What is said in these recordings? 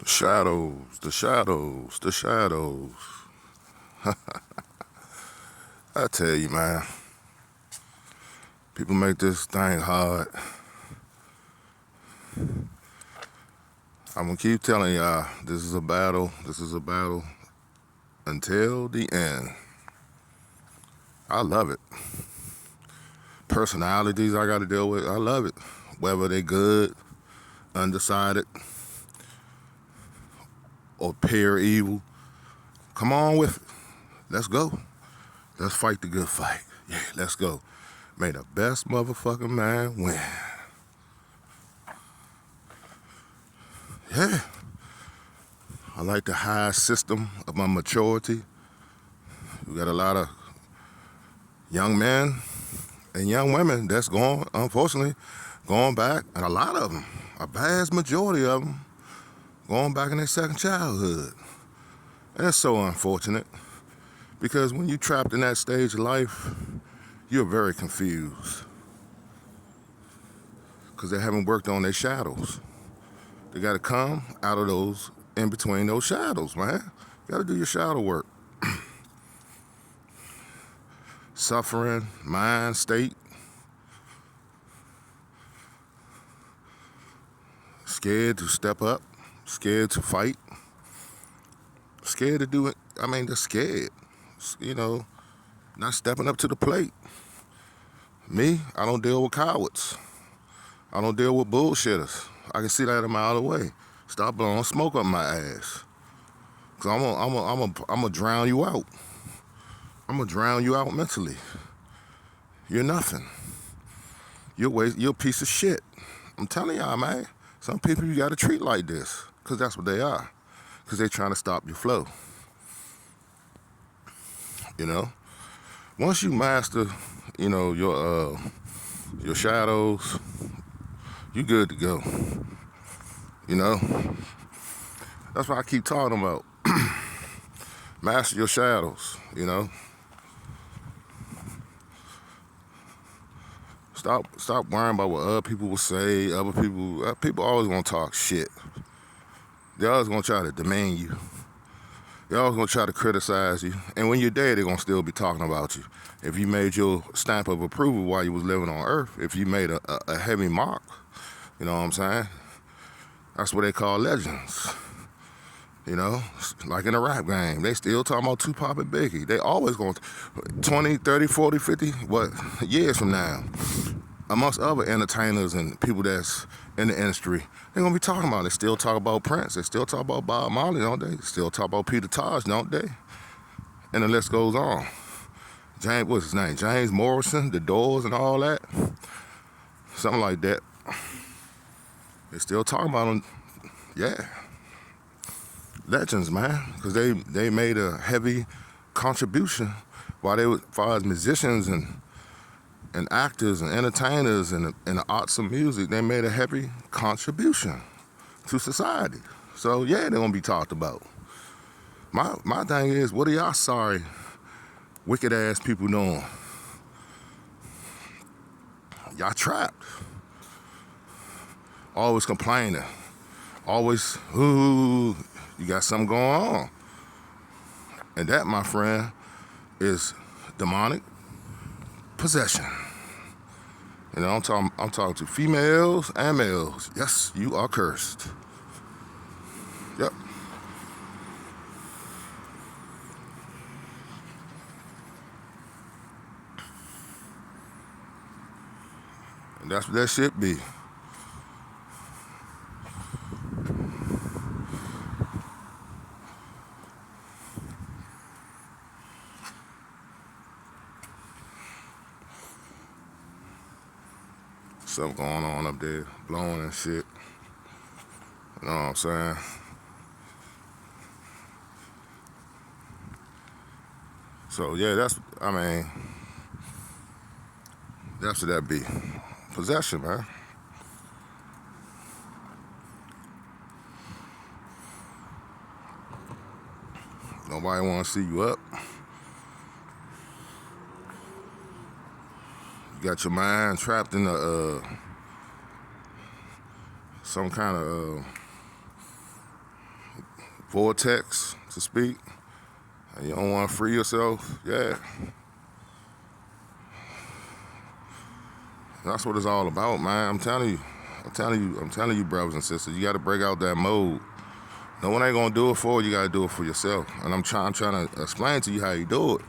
Shadows, the shadows, the shadows. I tell you, man, people make this thing hard. I'm gonna keep telling y'all, this is a battle. This is a battle until the end. I love it. Personalities I gotta deal with, I love it. Whether they good, undecided, or pure evil, come on with it. Let's go. Let's fight the good fight. Yeah, let's go. May the best motherfucking man win. Yeah. I like the high system of my maturity. We got a lot of young men and young women that's going, unfortunately, going back, and a lot of them, a vast majority of them, going back in their second childhood. And it's so unfortunate because when you're trapped in that stage of life, you're very confused because they haven't worked on their shadows. They got to come out of those, in between those shadows, man. You got to do your shadow work. Suffering, mind state, scared to step up, scared to fight, scared to do it. I mean, they're scared, you know, not stepping up to the plate. Me, I don't deal with cowards. I don't deal with bullshitters. I can see that a mile away. Stop blowing smoke up my ass. Cause I'm gonna drown you out. I'm gonna drown you out mentally. You're nothing. You're a piece of shit. I'm telling y'all, man. Some people you gotta treat like this. Cause that's what they are. Cause they trying to stop your flow. You know? Once you master, your shadows, you good to go. You know? That's what I keep talking about. Master your shadows, you know? Stop worrying about what other people will say. People always gonna talk shit. They always gonna try to demean you. They always gonna try to criticize you. And when you're dead, they're gonna still be talking about you. If you made your stamp of approval while you was living on Earth, if you made a heavy mark, you know what I'm saying? That's what they call legends. You know, like in a rap game, they still talking about Tupac and Biggie. They always going to 20, 30, 40, 50, what, years from now, amongst other entertainers and people that's in the industry, they're going to be talking about it. They still talk about Prince. They still talk about Bob Marley, don't they? Still talk about Peter Tosh, don't they? And the list goes on. What's his name? James Morrison, The Doors and all that. Something like that. They still talking about them. Yeah. Legends, man, because they made a heavy contribution while they were, as far as musicians and actors and entertainers and the arts of music, they made a heavy contribution to society. So yeah, they're gonna be talked about. My thing is, what are y'all sorry, wicked ass people doing? Y'all trapped. Always complaining. Always, ooh, you got something going on. And that, my friend, is demonic possession. You know, I'm talking to females and males. Yes, you are cursed. Yep. And that's what that shit be. Something going on up there, blowing and shit. You know what I'm saying? So yeah, that's what that be. Possession, man. Nobody wanna see you up. You got your mind trapped in some kind of vortex to speak, and you don't want to free yourself, yeah. That's what it's all about, man. I'm telling you, brothers and sisters, you got to break out that mode. No one ain't gonna do it for you. You gotta do it for yourself. And I'm trying to explain to you how you do it.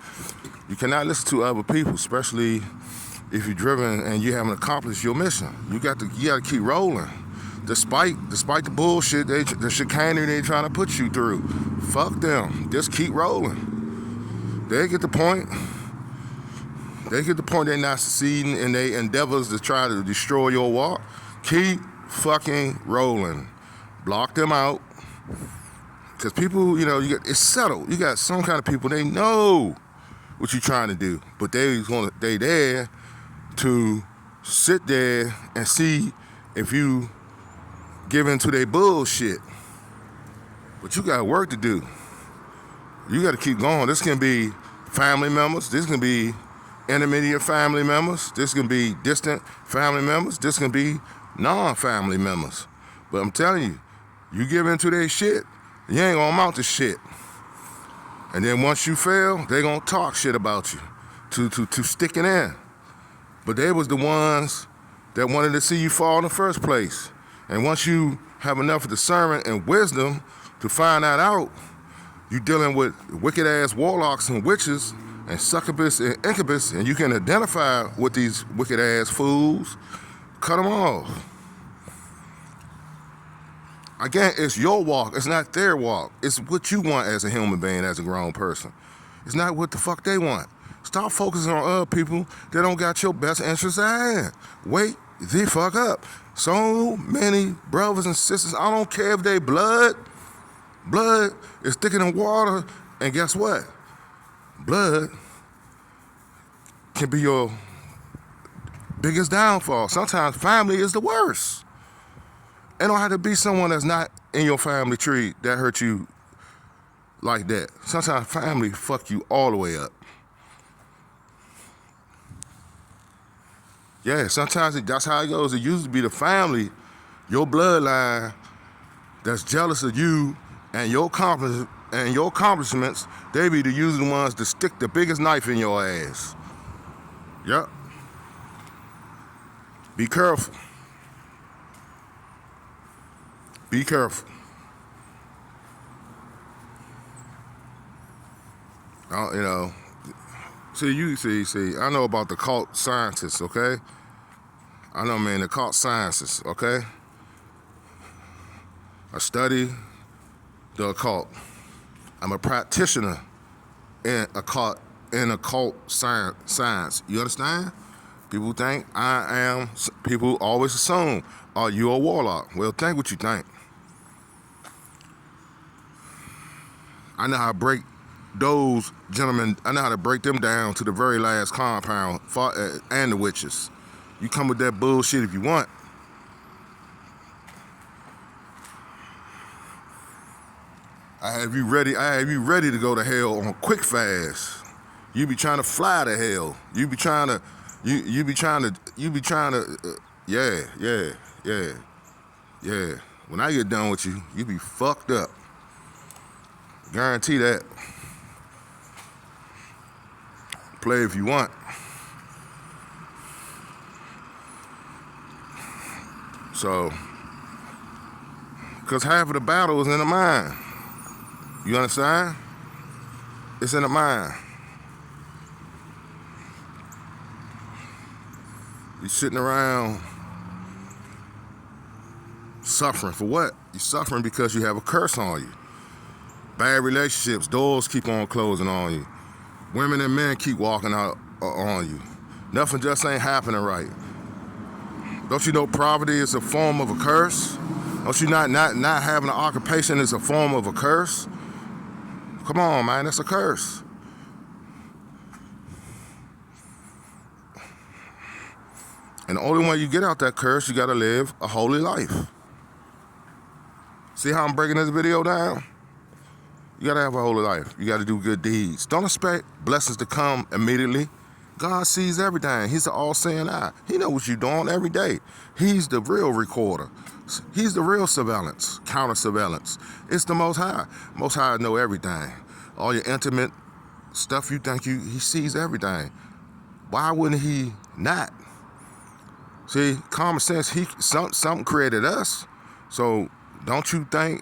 You cannot listen to other people, especially if you're driven and you haven't accomplished your mission. You gotta keep rolling, despite the bullshit, the chicanery they trying to put you through. Fuck them. Just keep rolling. They get the point. They're not succeeding in their endeavors to try to destroy your walk. Keep fucking rolling. Block them out. Because people, it's settled. You got some kind of people, they know what you're trying to do, but they there to sit there and see if you give in to their bullshit. But you got work to do. You got to keep going. This can be family members. This can be intermediate family members. This can be distant family members. This can be non-family members. But I'm telling you, you give into their shit, you ain't gonna amount to shit. And then once you fail, they gonna talk shit about you to sticking in. But they was the ones that wanted to see you fall in the first place. And once you have enough discernment and wisdom to find that out, you dealing with wicked ass warlocks and witches and succubus and incubus, and you can identify with these wicked ass fools, cut them off. Again, it's your walk. It's not their walk. It's what you want as a human being, as a grown person. It's not what the fuck they want. Stop focusing on other people that don't got your best interests at hand. Wake the fuck up. So many brothers and sisters, I don't care if they blood is thicker than water, and guess what? Blood can be your biggest downfall. Sometimes family is the worst. It don't have to be someone that's not in your family tree that hurt you like that. Sometimes family fuck you all the way up. Yeah, sometimes that's how it goes. It used to be the family, your bloodline, that's jealous of you and your accomplishments. They be the usual ones to stick the biggest knife in your ass. Yep. Be careful. Be careful. See, I know about the occult scientists, okay? I know, man, the occult sciences, okay? I study the occult. I'm a practitioner in occult science. You understand? People think people always assume, are you a warlock? Well, think what you think. I know how to break those gentlemen, I know how to break them down to the very last compound, and the witches. You come with that bullshit if you want. I have you ready to go to hell on a quick fast. You be trying to fly to hell. You be trying to, yeah. When I get done with you, you be fucked up. Guarantee that. Play if you want. So, because half of the battle is in the mind. You understand? It's in the mind. You're sitting around suffering for what? You're suffering because you have a curse on you. Bad relationships, doors keep on closing on you. Women and men keep walking out on you. Nothing just ain't happening right. Don't you know poverty is a form of a curse? Don't you not having an occupation is a form of a curse? Come on, man, that's a curse. And the only way you get out that curse, you gotta live a holy life. See how I'm breaking this video down? You gotta have a holy life. You gotta do good deeds. Don't expect blessings to come immediately. God sees everything. He's the all-seeing eye. He knows what you're doing every day. He's the real recorder. He's the real surveillance, counter surveillance. It's the Most High. Most High know everything. All your intimate stuff you think he sees everything. Why wouldn't he not? See, common sense, something created us. So don't you think,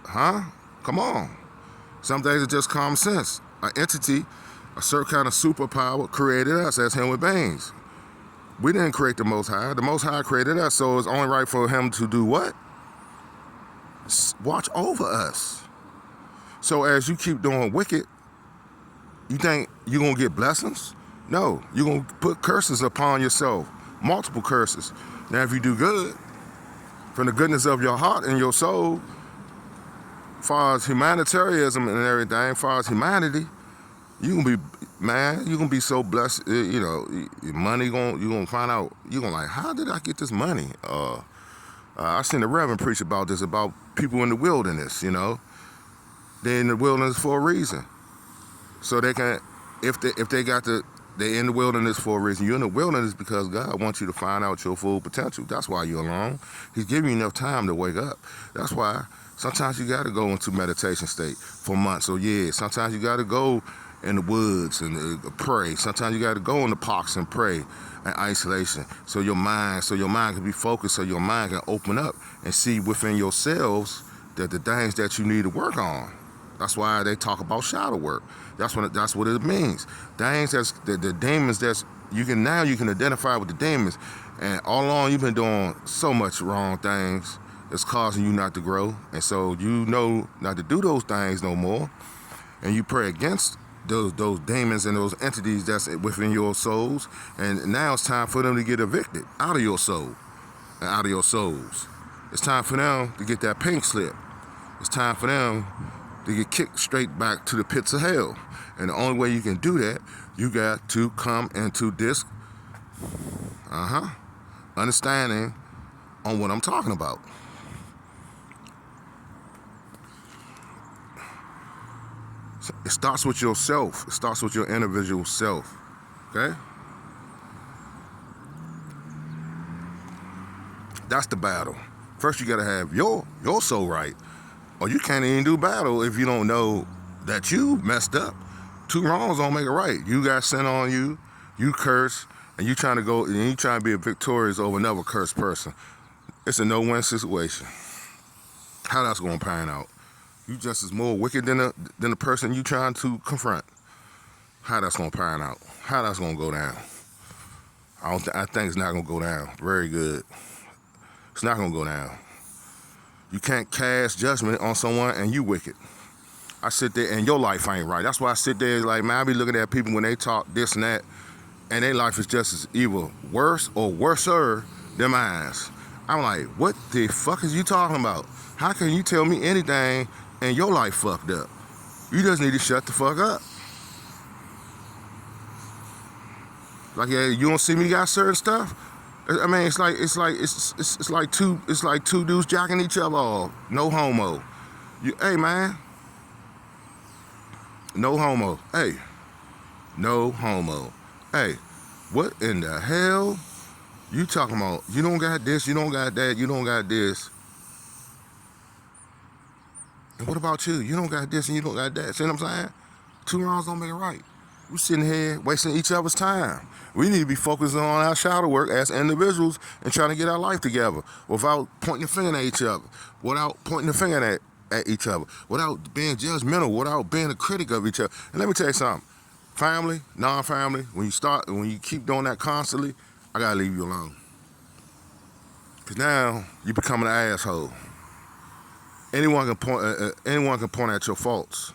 come on. Some things are just common sense. An entity, a certain kind of superpower created us as human beings. We didn't create the Most High. The Most High created us, so it's only right for him to do what? Watch over us. So as you keep doing wicked, you think you're going to get blessings? No, you're going to put curses upon yourself, multiple curses. Now, if you do good, from the goodness of your heart and your soul, as far as humanitarianism and everything, as far as humanity, you gonna be, man, you gonna be so blessed, your money you gonna find out, you gonna like, how did I get this money? I seen the Reverend preach about this, about people in the wilderness, they're in the wilderness for a reason. So they can, if they're in the wilderness for a reason. You're in the wilderness because God wants you to find out your full potential. That's why you're alone. He's giving you enough time to wake up. That's why sometimes you got to go into meditation state for months or years. Sometimes you got to go in the woods and pray. Sometimes you got to go in the parks and pray in isolation so your mind can be focused, so your mind can open up and see within yourselves that the things that you need to work on. That's why they talk about shadow work. That's what it means. Things that's the demons you can identify with the demons, and all along you've been doing so much wrong things that's causing you not to grow, and so you know not to do those things no more, and you pray against those demons and those entities that's within your souls, and now it's time for them to get evicted out of your soul and out of your souls. It's time for them to get that pink slip. It's time for them to get kicked straight back to the pits of hell. And the only way you can do that, you got to come into this understanding on what I'm talking about. It starts with yourself. It starts with your individual self. Okay? That's the battle. First you gotta have your soul right. Or you can't even do battle if you don't know that you messed up. Two wrongs don't make it right. You got sin on you, you curse, and you trying to be victorious over another cursed person. It's a no-win situation. How that's gonna pan out? You just as more wicked than the person you trying to confront. How that's gonna pan out? How that's gonna go down? I think it's not gonna go down. Very good. It's not gonna go down. You can't cast judgment on someone and you wicked. I sit there and your life ain't right. That's why I sit there like, man, I be looking at people when they talk this and that, and their life is just as either worse or worser than mine. I'm like, what the fuck is you talking about? How can you tell me anything and your life fucked up? You just need to shut the fuck up. Like, yeah, you don't see me got certain stuff. I mean, it's like two dudes jacking each other off. No homo. Hey man. No homo. Hey. No homo. Hey, what in the hell you talking about? You don't got this, you don't got that, you don't got this. And what about you? You don't got this and you don't got that. See what I'm saying? Two wrongs don't make it right. We sitting here wasting each other's time. We need to be focusing on our shadow work as individuals and trying to get our life together without pointing the finger at each other, without pointing the finger at each other, without being judgmental, without being a critic of each other. And let me tell you something. Family, non-family, when you keep doing that constantly, I gotta leave you alone. Cause now you becoming an asshole. Anyone can point at your faults.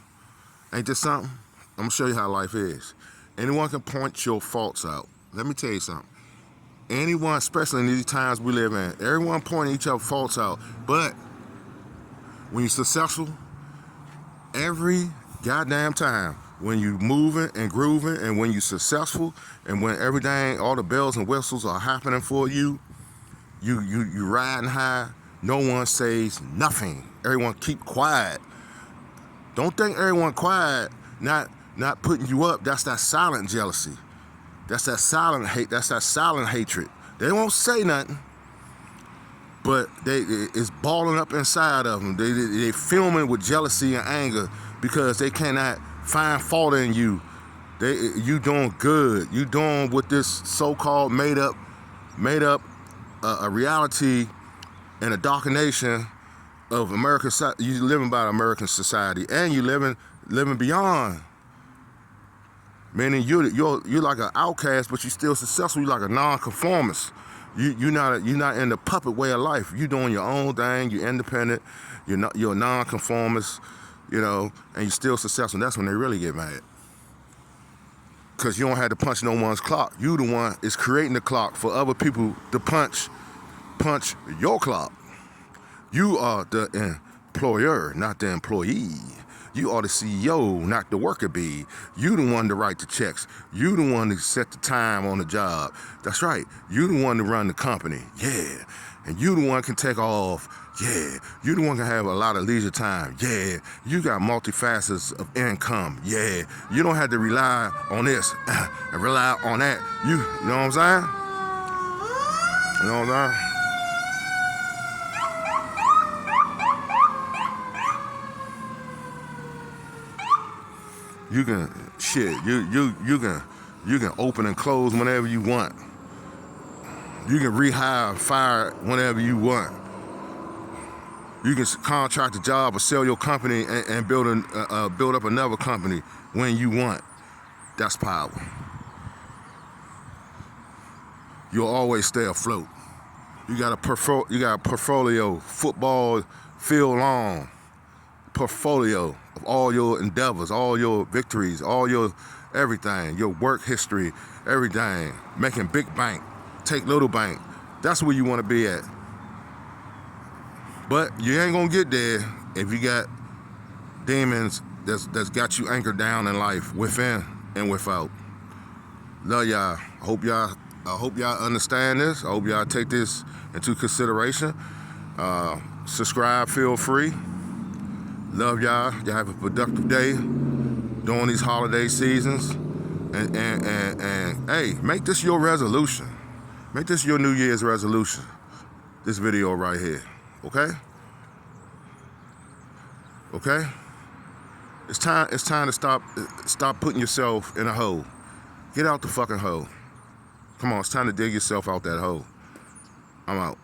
Ain't this something? I'm gonna show you how life is. Anyone can point your faults out. Let me tell you something. Anyone, especially in these times we live in, everyone pointing each other's faults out. But when you're successful, every goddamn time, when you moving and grooving and when you're successful and when everything, all the bells and whistles are happening for you, you riding high, no one says nothing. Everyone keep quiet. Don't think everyone quiet, not not putting you up, that's that silent jealousy. That's that silent hate. That's that silent hatred. They won't say nothing, but it's balling up inside of them. They filming with jealousy and anger because they cannot find fault in you. You doing good. You doing what this so-called made up a reality in a darker nation of American. You living by American society, and you living beyond. Meaning you're like an outcast, but you're still successful. You're like a non-conformist. You're not in the puppet way of life. You're doing your own thing. You're independent. You're a non-conformist, and you're still successful. And that's when they really get mad, because you don't have to punch no one's clock. You the one is creating the clock for other people to punch your clock. You are the employer, not the employee. You are the CEO, not the worker bee. You the one to write the checks. You the one to set the time on the job. That's right. You the one to run the company. Yeah. And you the one can take off. Yeah. You the one can have a lot of leisure time. Yeah. You got multifacets of income. Yeah. You don't have to rely on this and rely on that. You know what I'm saying? You know what I'm saying? You can you can open and close whenever you want. You can rehire and fire whenever you want. You can contract a job or sell your company and build up another company when you want. That's power. You'll always stay afloat. You got a portfolio, football field long portfolio of all your endeavors, all your victories, all your everything, your work history, everything. Making big bank, take little bank. That's where you want to be at. But you ain't gonna get there if you got demons that's got you anchored down in life, within and without. Love y'all. I hope y'all understand this. I hope y'all take this into consideration. Subscribe, feel free. Love y'all. Y'all have a productive day during these holiday seasons. And hey, make this your resolution. Make this your New Year's resolution. This video right here. Okay? Okay? It's time to stop putting yourself in a hole. Get out the fucking hole. Come on, it's time to dig yourself out that hole. I'm out.